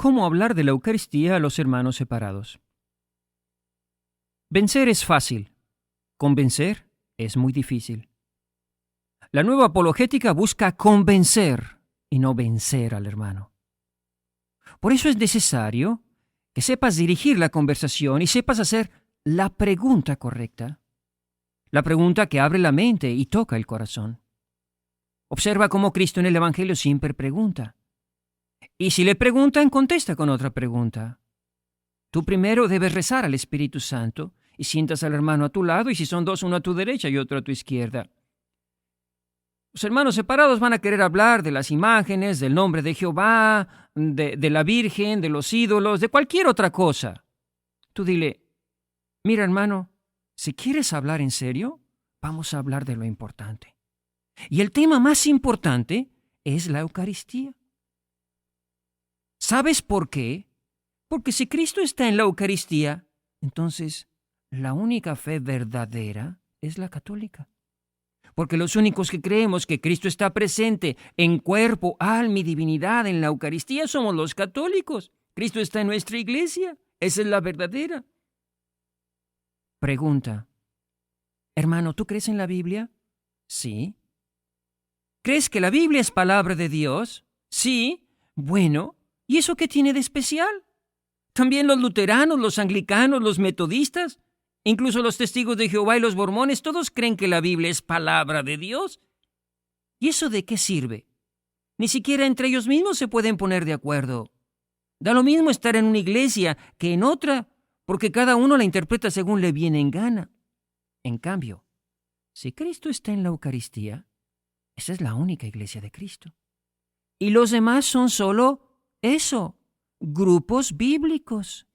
¿Cómo hablar de la Eucaristía a los hermanos separados? Vencer es fácil. Convencer es muy difícil. La nueva apologética busca convencer y no vencer al hermano. Por eso es necesario que sepas dirigir la conversación y sepas hacer la pregunta correcta. La pregunta que abre la mente y toca el corazón. Observa cómo Cristo en el Evangelio siempre pregunta. Y si le preguntan, contesta con otra pregunta. Tú primero debes rezar al Espíritu Santo y sientas al hermano a tu lado, y si son dos, uno a tu derecha y otro a tu izquierda. Los hermanos separados van a querer hablar de las imágenes, del nombre de Jehová, de la Virgen, de los ídolos, de cualquier otra cosa. Tú dile, mira hermano, si quieres hablar en serio, vamos a hablar de lo importante. Y el tema más importante es la Eucaristía. ¿Sabes por qué? Porque si Cristo está en la Eucaristía, entonces la única fe verdadera es la católica. Porque los únicos que creemos que Cristo está presente en cuerpo, alma y divinidad en la Eucaristía somos los católicos. Cristo está en nuestra iglesia. Esa es la verdadera. Pregunta. Hermano, ¿tú crees en la Biblia? Sí. ¿Crees que la Biblia es palabra de Dios? Sí. Bueno, ¿y eso qué tiene de especial? También los luteranos, los anglicanos, los metodistas, incluso los testigos de Jehová y los mormones, todos creen que la Biblia es palabra de Dios. ¿Y eso de qué sirve? Ni siquiera entre ellos mismos se pueden poner de acuerdo. Da lo mismo estar en una iglesia que en otra, porque cada uno la interpreta según le viene en gana. En cambio, si Cristo está en la Eucaristía, esa es la única iglesia de Cristo. Y los demás son solo eso, grupos bíblicos,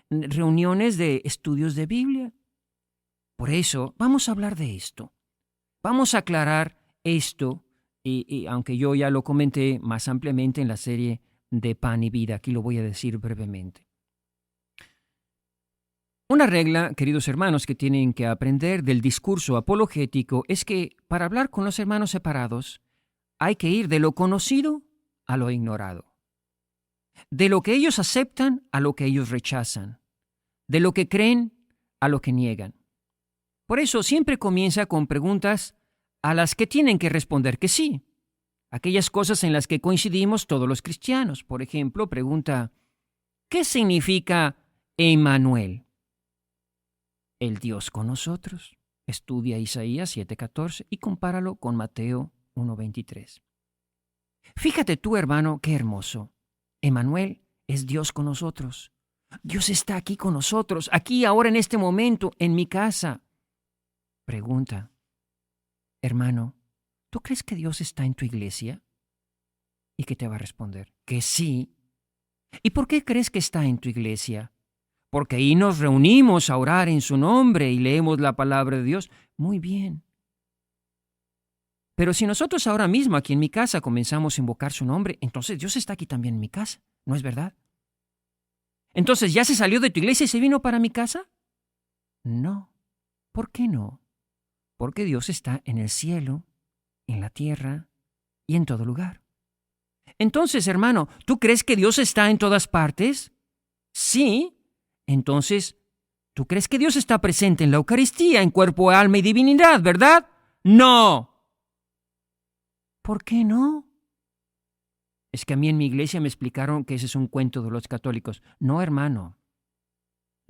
reuniones de estudios de Biblia. Por eso, vamos a hablar de esto. Vamos a aclarar esto, y aunque yo ya lo comenté más ampliamente en la serie de Pan y Vida, aquí lo voy a decir brevemente. Una regla, queridos hermanos, que tienen que aprender del discurso apologético es que para hablar con los hermanos separados hay que ir de lo conocido a lo ignorado, de lo que ellos aceptan a lo que ellos rechazan, de lo que creen a lo que niegan. Por eso siempre comienza con preguntas a las que tienen que responder que sí, aquellas cosas en las que coincidimos todos los cristianos. Por ejemplo, pregunta, ¿qué significa Emmanuel? El Dios con nosotros. Estudia Isaías 7:14 y compáralo con Mateo 1:23. Fíjate tú, hermano, qué hermoso. Emmanuel es Dios con nosotros. Dios está aquí con nosotros, aquí, ahora, en este momento, en mi casa. Pregunta, hermano, ¿tú crees que Dios está en tu iglesia? ¿Y qué te va a responder? Que sí. ¿Y por qué crees que está en tu iglesia? Porque ahí nos reunimos a orar en su nombre y leemos la palabra de Dios. Muy bien. Pero si nosotros ahora mismo aquí en mi casa comenzamos a invocar su nombre, entonces Dios está aquí también en mi casa, ¿no es verdad? Entonces, ¿ya se salió de tu iglesia y se vino para mi casa? No. ¿Por qué no? Porque Dios está en el cielo, en la tierra y en todo lugar. Entonces, hermano, ¿tú crees que Dios está en todas partes? Sí. Entonces, ¿tú crees que Dios está presente en la Eucaristía, en cuerpo, alma y divinidad, verdad? ¡No! ¿Por qué no? Es que a mí en mi iglesia me explicaron que ese es un cuento de los católicos. No, hermano.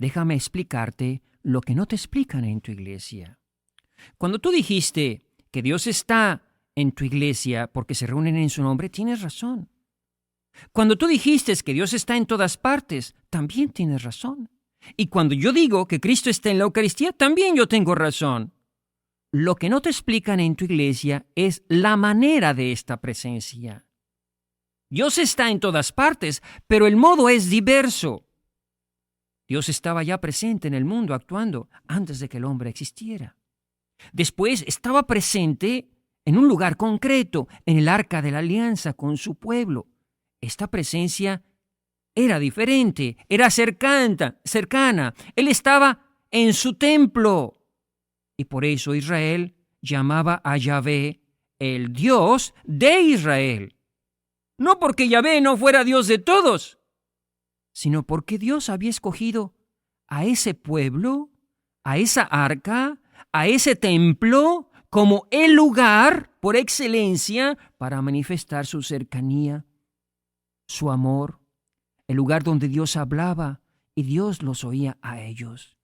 Déjame explicarte lo que no te explican en tu iglesia. Cuando tú dijiste que Dios está en tu iglesia porque se reúnen en su nombre, tienes razón. Cuando tú dijiste que Dios está en todas partes, también tienes razón. Y cuando yo digo que Cristo está en la Eucaristía, también yo tengo razón. Lo que no te explican en tu iglesia es la manera de esta presencia. Dios está en todas partes, pero el modo es diverso. Dios estaba ya presente en el mundo actuando antes de que el hombre existiera. Después estaba presente en un lugar concreto, en el Arca de la Alianza con su pueblo. Esta presencia era diferente, era cercana. Él estaba en su templo. Y por eso Israel llamaba a Yahvé el Dios de Israel. No porque Yahvé no fuera Dios de todos, sino porque Dios había escogido a ese pueblo, a esa arca, a ese templo, como el lugar por excelencia para manifestar su cercanía, su amor, el lugar donde Dios hablaba y Dios los oía a ellos.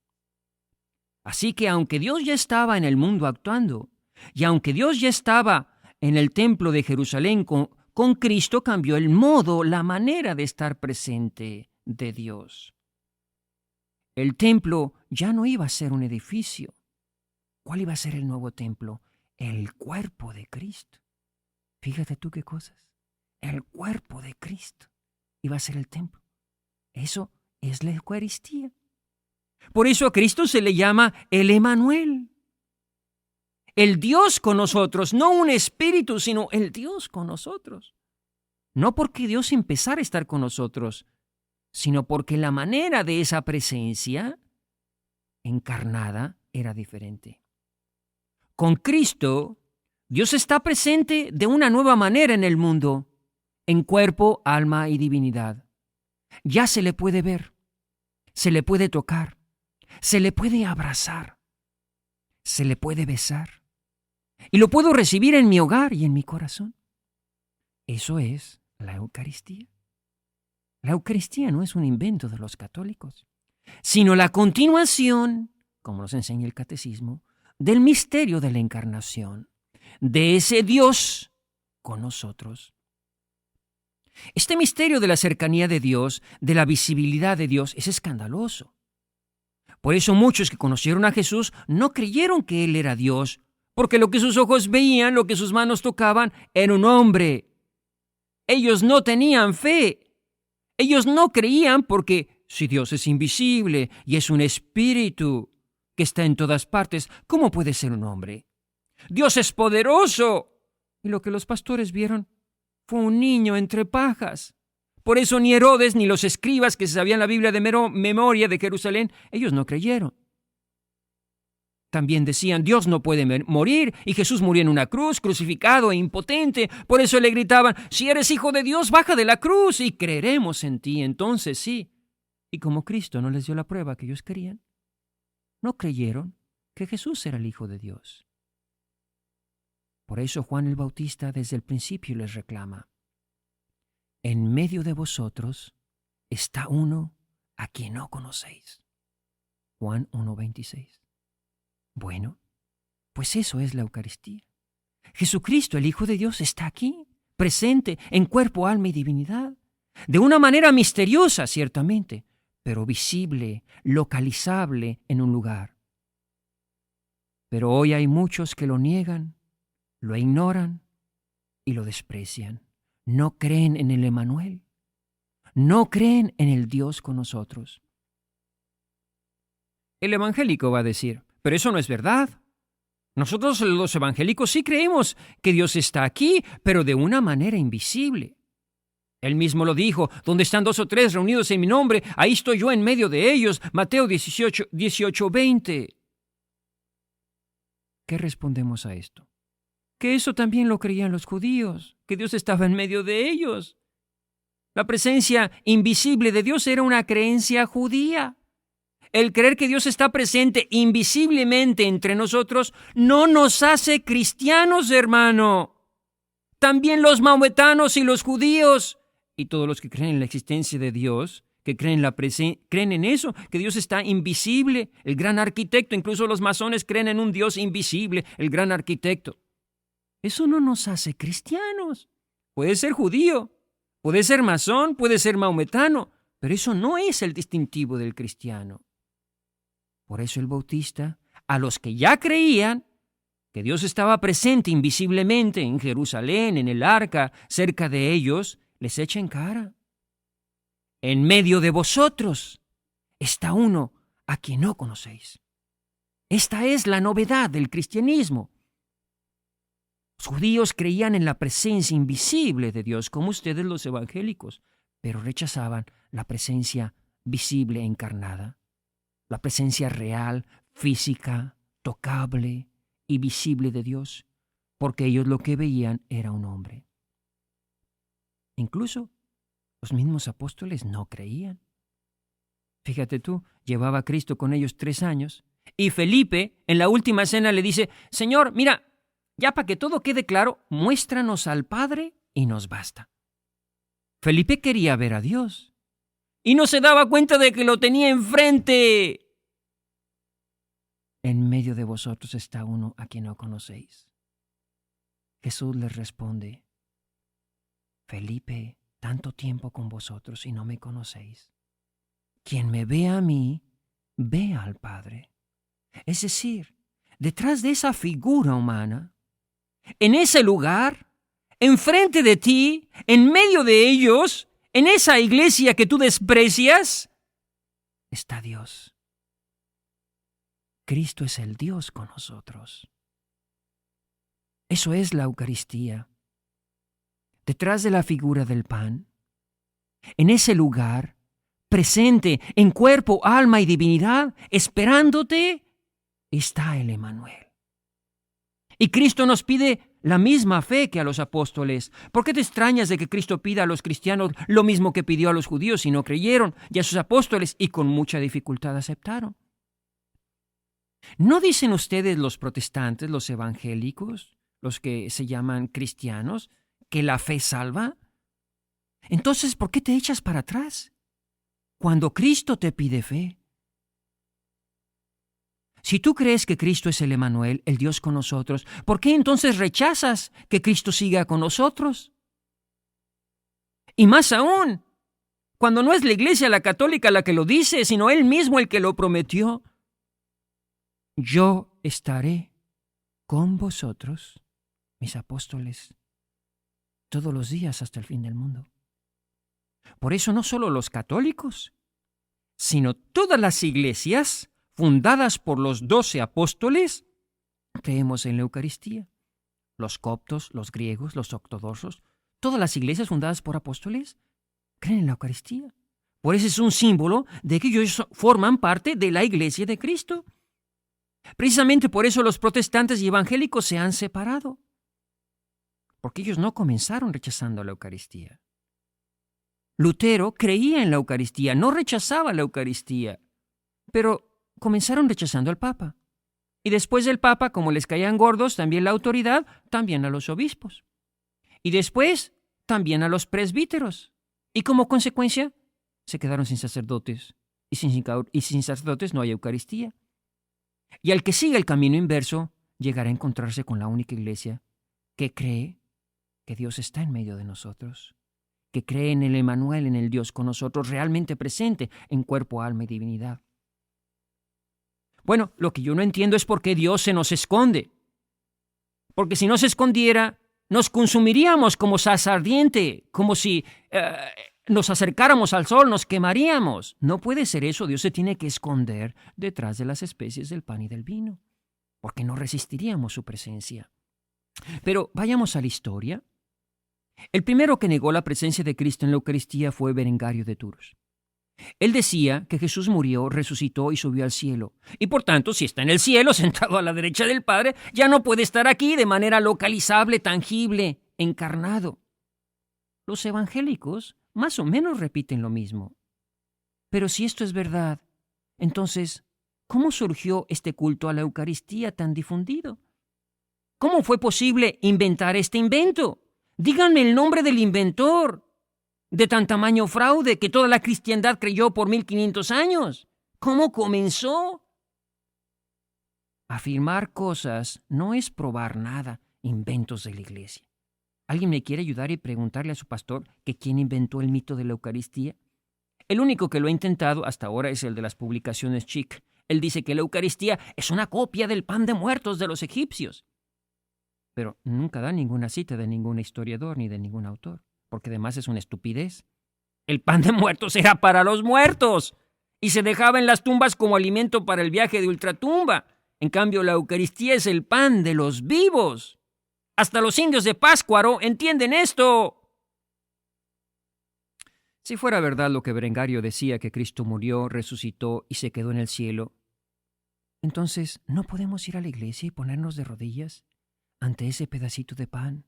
Así que aunque Dios ya estaba en el mundo actuando, y aunque Dios ya estaba en el templo de Jerusalén con Cristo, cambió el modo, la manera de estar presente de Dios. El templo ya no iba a ser un edificio. ¿Cuál iba a ser el nuevo templo? El cuerpo de Cristo. Fíjate tú qué cosas. El cuerpo de Cristo iba a ser el templo. Eso es la Eucaristía. Por eso a Cristo se le llama el Emanuel. El Dios con nosotros, no un espíritu, sino el Dios con nosotros. No porque Dios empezara a estar con nosotros, sino porque la manera de esa presencia encarnada era diferente. Con Cristo, Dios está presente de una nueva manera en el mundo, en cuerpo, alma y divinidad. Ya se le puede ver, se le puede tocar, se le puede abrazar, se le puede besar, y lo puedo recibir en mi hogar y en mi corazón. Eso es la Eucaristía. La Eucaristía no es un invento de los católicos, sino la continuación, como nos enseña el Catecismo, del misterio de la encarnación, de ese Dios con nosotros. Este misterio de la cercanía de Dios, de la visibilidad de Dios, es escandaloso. Por eso muchos que conocieron a Jesús no creyeron que Él era Dios, porque lo que sus ojos veían, lo que sus manos tocaban, era un hombre. Ellos no tenían fe. Ellos no creían porque si Dios es invisible y es un espíritu que está en todas partes, ¿cómo puede ser un hombre? Dios es poderoso. Y lo que los pastores vieron fue un niño entre pajas. Por eso ni Herodes ni los escribas que se sabían la Biblia de memoria de Jerusalén, ellos no creyeron. También decían, Dios no puede morir, y Jesús murió en una cruz, crucificado e impotente. Por eso le gritaban, si eres hijo de Dios, baja de la cruz y creeremos en ti. Entonces sí. Y como Cristo no les dio la prueba que ellos querían, no creyeron que Jesús era el Hijo de Dios. Por eso Juan el Bautista desde el principio les reclama, en medio de vosotros está uno a quien no conocéis. Juan 1:26. Bueno, pues eso es la Eucaristía. Jesucristo, el Hijo de Dios, está aquí, presente en cuerpo, alma y divinidad, de una manera misteriosa, ciertamente, pero visible, localizable en un lugar. Pero hoy hay muchos que lo niegan, lo ignoran y lo desprecian. No creen en el Emanuel, no creen en el Dios con nosotros. El evangélico va a decir, pero eso no es verdad. Nosotros los evangélicos sí creemos que Dios está aquí, pero de una manera invisible. Él mismo lo dijo, donde están 2 o 3 reunidos en mi nombre, ahí estoy yo en medio de ellos. Mateo 18:20. ¿Qué respondemos a esto? Que eso también lo creían los judíos, que Dios estaba en medio de ellos. La presencia invisible de Dios era una creencia judía. El creer que Dios está presente invisiblemente entre nosotros no nos hace cristianos, hermano. También los maometanos y los judíos y todos los que creen en la existencia de Dios, que creen en eso, que Dios está invisible, el gran arquitecto. Incluso los masones creen en un Dios invisible, el gran arquitecto. Eso no nos hace cristianos. Puede ser judío, puede ser masón, puede ser maometano, pero eso no es el distintivo del cristiano. Por eso el Bautista, a los que ya creían que Dios estaba presente invisiblemente en Jerusalén, en el arca, cerca de ellos, les echa en cara. En medio de vosotros está uno a quien no conocéis. Esta es la novedad del cristianismo. Los judíos creían en la presencia invisible de Dios, como ustedes los evangélicos, pero rechazaban la presencia visible encarnada, la presencia real, física, tocable y visible de Dios, porque ellos lo que veían era un hombre. Incluso los mismos apóstoles no creían. Fíjate tú, llevaba a Cristo con ellos 3 años, y Felipe en la última cena le dice, Señor, mira, ya para que todo quede claro, muéstranos al Padre y nos basta. Felipe quería ver a Dios y no se daba cuenta de que lo tenía enfrente. En medio de vosotros está uno a quien no conocéis. Jesús les responde, Felipe, tanto tiempo con vosotros y no me conocéis. Quien me ve a mí, ve al Padre. Es decir, detrás de esa figura humana, en ese lugar, enfrente de ti, en medio de ellos, en esa iglesia que tú desprecias, está Dios. Cristo es el Dios con nosotros. Eso es la Eucaristía. Detrás de la figura del pan, en ese lugar, presente en cuerpo, alma y divinidad, esperándote, está el Emmanuel. Y Cristo nos pide la misma fe que a los apóstoles. ¿Por qué te extrañas de que Cristo pida a los cristianos lo mismo que pidió a los judíos y no creyeron, y a sus apóstoles y con mucha dificultad aceptaron? ¿No dicen ustedes los protestantes, los evangélicos, los que se llaman cristianos, que la fe salva? Entonces, ¿por qué te echas para atrás cuando Cristo te pide fe? Si tú crees que Cristo es el Emmanuel, el Dios con nosotros, ¿por qué entonces rechazas que Cristo siga con nosotros? Y más aún, cuando no es la Iglesia la católica la que lo dice, sino Él mismo el que lo prometió. Yo estaré con vosotros, mis apóstoles, todos los días hasta el fin del mundo. Por eso no solo los católicos, sino todas las iglesias fundadas por los 12 apóstoles, creemos en la Eucaristía. Los coptos, los griegos, los ortodoxos, todas las iglesias fundadas por apóstoles creen en la Eucaristía. Por eso es un símbolo de que ellos forman parte de la Iglesia de Cristo. Precisamente por eso los protestantes y evangélicos se han separado, porque ellos no comenzaron rechazando la Eucaristía. Lutero creía en la Eucaristía, no rechazaba la Eucaristía, pero comenzaron rechazando al Papa. Y después del Papa, como les caían gordos, también la autoridad, también a los obispos. Y después, también a los presbíteros. Y como consecuencia, se quedaron sin sacerdotes. Y sin sacerdotes no hay Eucaristía. Y al que siga el camino inverso, llegará a encontrarse con la única iglesia que cree que Dios está en medio de nosotros, que cree en el Emmanuel, en el Dios con nosotros, realmente presente en cuerpo, alma y divinidad. Bueno, lo que yo no entiendo es por qué Dios se nos esconde. Porque si no se escondiera, nos consumiríamos como salsa ardiente, como si nos acercáramos al sol, nos quemaríamos. No puede ser eso. Dios se tiene que esconder detrás de las especies del pan y del vino, porque no resistiríamos su presencia. Pero vayamos a la historia. El primero que negó la presencia de Cristo en la Eucaristía fue Berengario de Tours. Él decía que Jesús murió, resucitó y subió al cielo. Y por tanto, si está en el cielo, sentado a la derecha del Padre, ya no puede estar aquí de manera localizable, tangible, encarnado. Los evangélicos más o menos repiten lo mismo. Pero si esto es verdad, entonces, ¿cómo surgió este culto a la Eucaristía tan difundido? ¿Cómo fue posible inventar este invento? Díganme el nombre del inventor de tan tamaño fraude que toda la cristiandad creyó por 1500 años. ¿Cómo comenzó? Afirmar cosas no es probar nada, inventos de la iglesia. ¿Alguien me quiere ayudar y preguntarle a su pastor que quién inventó el mito de la Eucaristía? El único que lo ha intentado hasta ahora es el de las publicaciones Chic. Él dice que la Eucaristía es una copia del pan de muertos de los egipcios. Pero nunca da ninguna cita de ningún historiador ni de ningún autor, porque además es una estupidez. El pan de muertos era para los muertos y se dejaba en las tumbas como alimento para el viaje de ultratumba. En cambio, la Eucaristía es el pan de los vivos. Hasta los indios de Páscuaro entienden esto. Si fuera verdad lo que Berengario decía, que Cristo murió, resucitó y se quedó en el cielo, entonces ¿no podemos ir a la iglesia y ponernos de rodillas ante ese pedacito de pan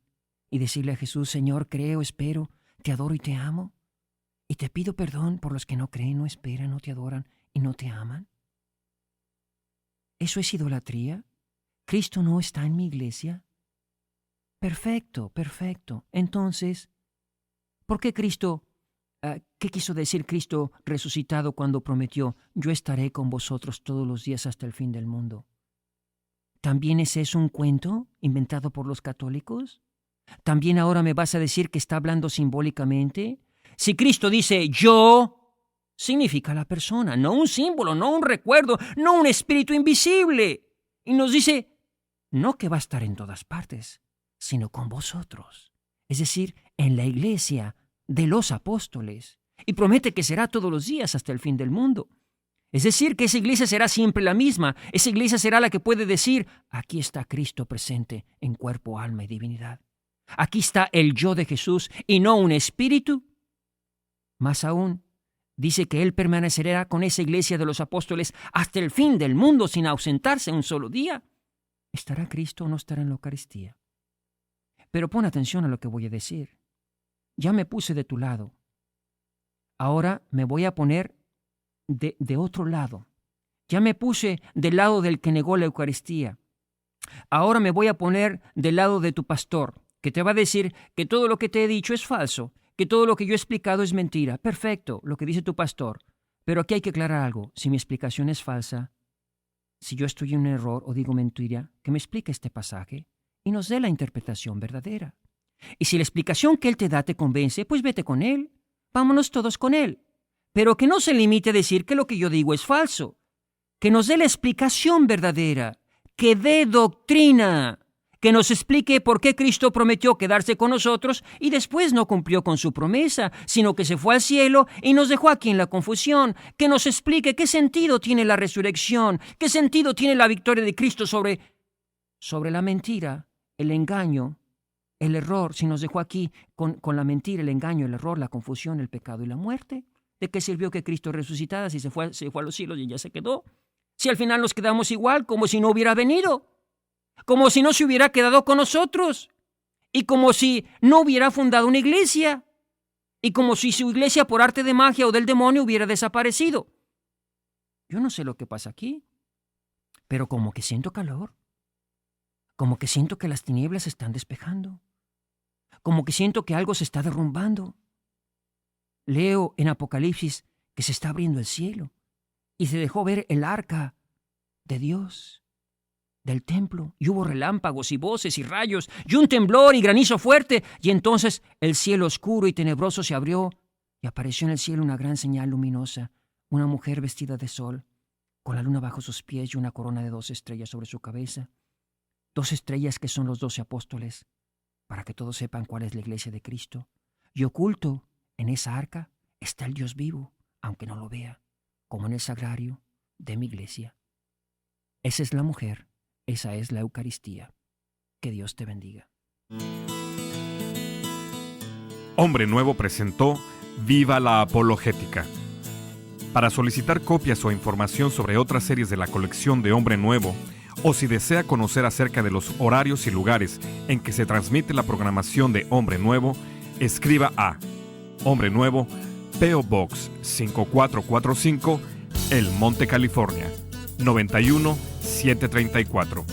y decirle a Jesús, Señor, creo, espero, te adoro y te amo, y te pido perdón por los que no creen, no esperan, no te adoran y no te aman. ¿Eso es idolatría? ¿Cristo no está en mi iglesia? Perfecto, perfecto. Entonces, ¿por qué Cristo, qué quiso decir Cristo resucitado cuando prometió, yo estaré con vosotros todos los días hasta el fin del mundo? ¿También es eso un cuento inventado por los católicos? ¿También ahora me vas a decir que está hablando simbólicamente? Si Cristo dice yo, significa la persona, no un símbolo, no un recuerdo, no un espíritu invisible. Y nos dice, no que va a estar en todas partes, sino con vosotros. Es decir, en la iglesia de los apóstoles. Y promete que será todos los días hasta el fin del mundo. Es decir, que esa iglesia será siempre la misma. Esa iglesia será la que puede decir, aquí está Cristo presente en cuerpo, alma y divinidad. Aquí está el yo de Jesús y no un espíritu. Más aún, dice que Él permanecerá con esa iglesia de los apóstoles hasta el fin del mundo sin ausentarse un solo día. ¿Estará Cristo o no estará en la Eucaristía? Pero pon atención a lo que voy a decir. Ya me puse de tu lado. Ahora me voy a poner de otro lado. Ya me puse del lado del que negó la Eucaristía. Ahora me voy a poner del lado de tu pastor, que te va a decir que todo lo que te he dicho es falso, que todo lo que yo he explicado es mentira. Perfecto, lo que dice tu pastor. Pero aquí hay que aclarar algo. Si mi explicación es falsa, si yo estoy en un error o digo mentira, que me explique este pasaje y nos dé la interpretación verdadera. Y si la explicación que él te da te convence, pues vete con él. Vámonos todos con él. Pero que no se limite a decir que lo que yo digo es falso. Que nos dé la explicación verdadera. Que dé doctrina. Que nos explique por qué Cristo prometió quedarse con nosotros y después no cumplió con su promesa, sino que se fue al cielo y nos dejó aquí en la confusión. Que nos explique qué sentido tiene la resurrección, qué sentido tiene la victoria de Cristo sobre la mentira, el engaño, el error, si nos dejó aquí con la mentira, el engaño, el error, la confusión, el pecado y la muerte. ¿De qué sirvió que Cristo resucitara si se fue a los cielos y ya se quedó? Si al final nos quedamos igual, como si no hubiera venido, como si no se hubiera quedado con nosotros, y como si no hubiera fundado una iglesia, y como si su iglesia por arte de magia o del demonio hubiera desaparecido. Yo no sé lo que pasa aquí, pero como que siento calor, como que siento que las tinieblas se están despejando, como que siento que algo se está derrumbando. Leo en Apocalipsis que se está abriendo el cielo y se dejó ver el arca de Dios, del templo, y hubo relámpagos y voces y rayos y un temblor y granizo fuerte, y entonces el cielo oscuro y tenebroso se abrió y apareció en el cielo una gran señal luminosa, una mujer vestida de sol, con la luna bajo sus pies y una corona de 12 estrellas sobre su cabeza. 2 estrellas que son los 12 apóstoles, para que todos sepan cuál es la iglesia de Cristo. Y oculto en esa arca está el Dios vivo, aunque no lo vea, como en el sagrario de mi iglesia. Esa es la mujer, esa es la Eucaristía. Que Dios te bendiga. Hombre Nuevo presentó Viva la Apologética. Para solicitar copias o información sobre otras series de la colección de Hombre Nuevo, o si desea conocer acerca de los horarios y lugares en que se transmite la programación de Hombre Nuevo, escriba a Hombre Nuevo, P.O. Box 5445, El Monte, California, 91734.